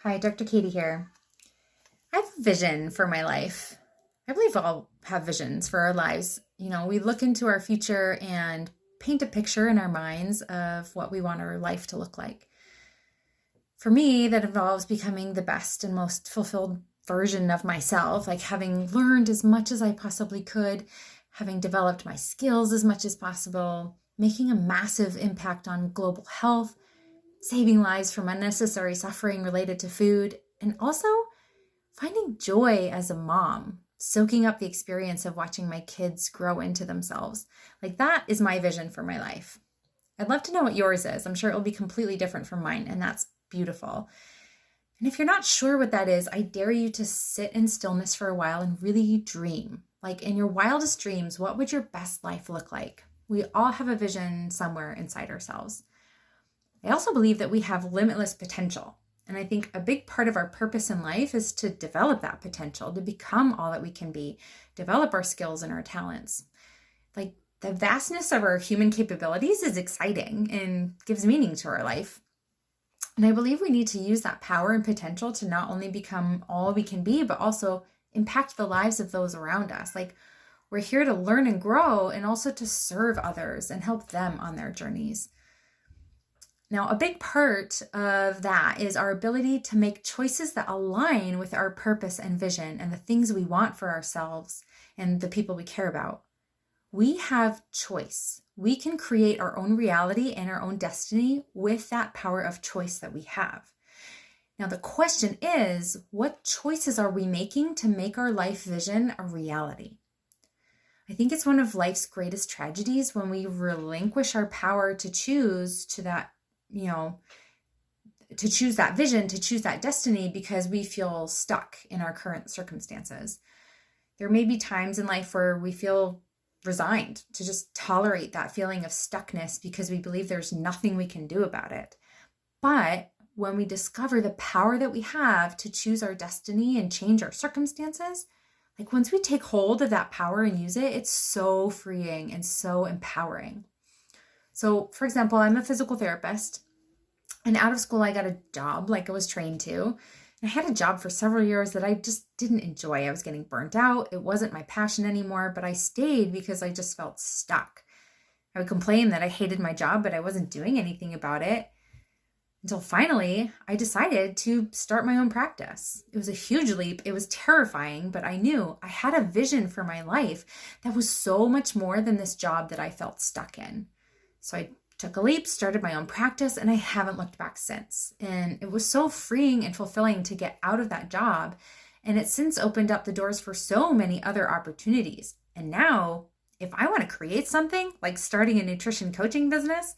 Hi, Dr. Katie here. I have a vision for my life. I believe we all have visions for our lives. We look into our future and paint a picture in our minds of what we want our life to look like. For me, that involves becoming the best and most fulfilled version of myself, like having learned as much as I possibly could, having developed my skills as much as possible, making a massive impact on global health, saving lives from unnecessary suffering related to food, and also finding joy as a mom, soaking up the experience of watching my kids grow into themselves. Like that is my vision for my life. I'd love to know what yours is. I'm sure it will be completely different from mine, and that's beautiful. And if you're not sure what that is, I dare you to sit in stillness for a while and really dream. Like in your wildest dreams, what would your best life look like? We all have a vision somewhere inside ourselves. I also believe that we have limitless potential. And I think a big part of our purpose in life is to develop that potential, to become all that we can be, develop our skills and our talents. Like the vastness of our human capabilities is exciting and gives meaning to our life. And I believe we need to use that power and potential to not only become all we can be, but also impact the lives of those around us. Like we're here to learn and grow and also to serve others and help them on their journeys. Now, a big part of that is our ability to make choices that align with our purpose and vision and the things we want for ourselves and the people we care about. We have choice. We can create our own reality and our own destiny with that power of choice that we have. Now, the question is, what choices are we making to make our life vision a reality? I think it's one of life's greatest tragedies when we relinquish our power to choose to choose that vision, to choose that destiny because we feel stuck in our current circumstances. There may be times in life where we feel resigned to just tolerate that feeling of stuckness because we believe there's nothing we can do about it. But when we discover the power that we have to choose our destiny and change our circumstances, like once we take hold of that power and use it, it's so freeing and so empowering. So, for example, I'm a physical therapist, and out of school, I got a job like I was trained to. And I had a job for several years that I just didn't enjoy. I was getting burnt out. It wasn't my passion anymore, but I stayed because I just felt stuck. I would complain that I hated my job, but I wasn't doing anything about it until finally I decided to start my own practice. It was a huge leap. It was terrifying, but I knew I had a vision for my life that was so much more than this job that I felt stuck in. So I took a leap, started my own practice, and I haven't looked back since. And it was so freeing and fulfilling to get out of that job. And it's since opened up the doors for so many other opportunities. And now, if I want to create something like starting a nutrition coaching business,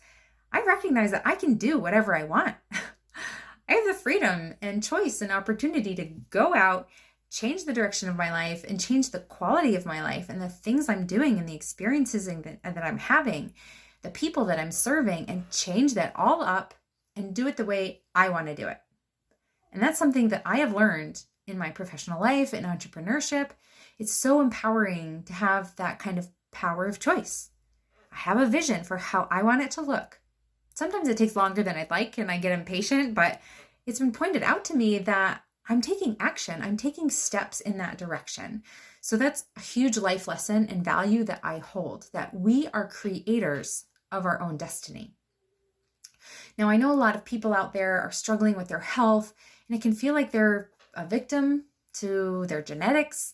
I recognize that I can do whatever I want. I have the freedom and choice and opportunity to go out, change the direction of my life, and change the quality of my life and the things I'm doing and the experiences that I'm having, the people that I'm serving, and change that all up and do it the way I want to do it. And that's something that I have learned in my professional life and entrepreneurship. It's so empowering to have that kind of power of choice. I have a vision for how I want it to look. Sometimes it takes longer than I'd like and I get impatient, but it's been pointed out to me that I'm taking action. I'm taking steps in that direction. So that's a huge life lesson and value that I hold, that we are creators of our own destiny. Now, I know a lot of people out there are struggling with their health, and it can feel like they're a victim to their genetics.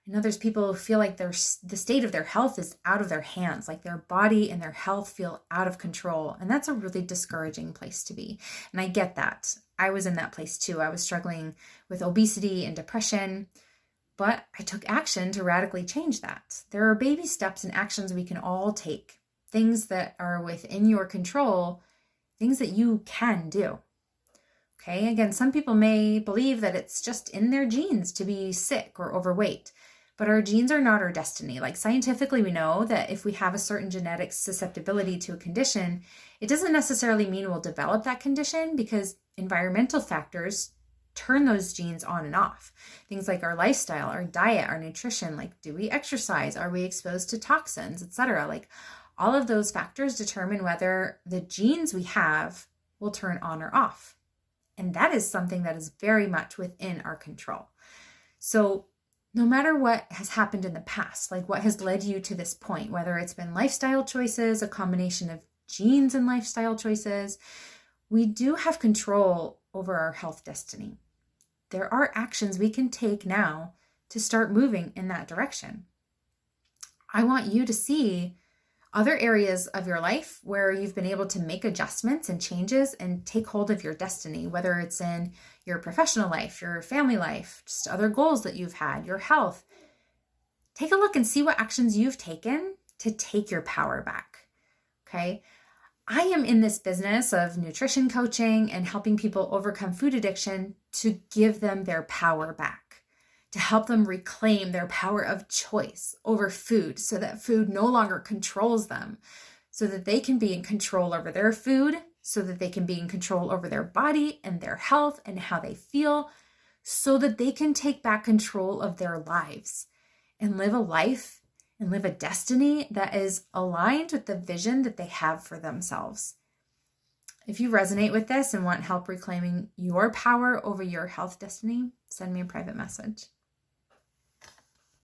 I know there's people who feel like the state of their health is out of their hands, like their body and their health feel out of control. And that's a really discouraging place to be. And I get that. I was in that place too. I was struggling with obesity and depression, but I took action to radically change that. There are baby steps and actions we can all take, things that are within your control, things that you can do. Okay, again, some people may believe that it's just in their genes to be sick or overweight, but our genes are not our destiny. Like scientifically, we know that if we have a certain genetic susceptibility to a condition, it doesn't necessarily mean we'll develop that condition because environmental factors turn those genes on and off. Things like our lifestyle, our diet, our nutrition, like do we exercise? Are we exposed to toxins, etc.? Like all of those factors determine whether the genes we have will turn on or off. And that is something that is very much within our control. So no matter what has happened in the past, like what has led you to this point, whether it's been lifestyle choices, a combination of genes and lifestyle choices, we do have control over our health destiny. There are actions we can take now to start moving in that direction. I want you to see other areas of your life where you've been able to make adjustments and changes and take hold of your destiny, whether it's in your professional life, your family life, just other goals that you've had, your health. Take a look and see what actions you've taken to take your power back. Okay. I am in this business of nutrition coaching and helping people overcome food addiction to give them their power back, to help them reclaim their power of choice over food so that food no longer controls them, so that they can be in control over their food, so that they can be in control over their body and their health and how they feel, so that they can take back control of their lives and live a life and live a destiny that is aligned with the vision that they have for themselves. If you resonate with this and want help reclaiming your power over your health destiny, send me a private message.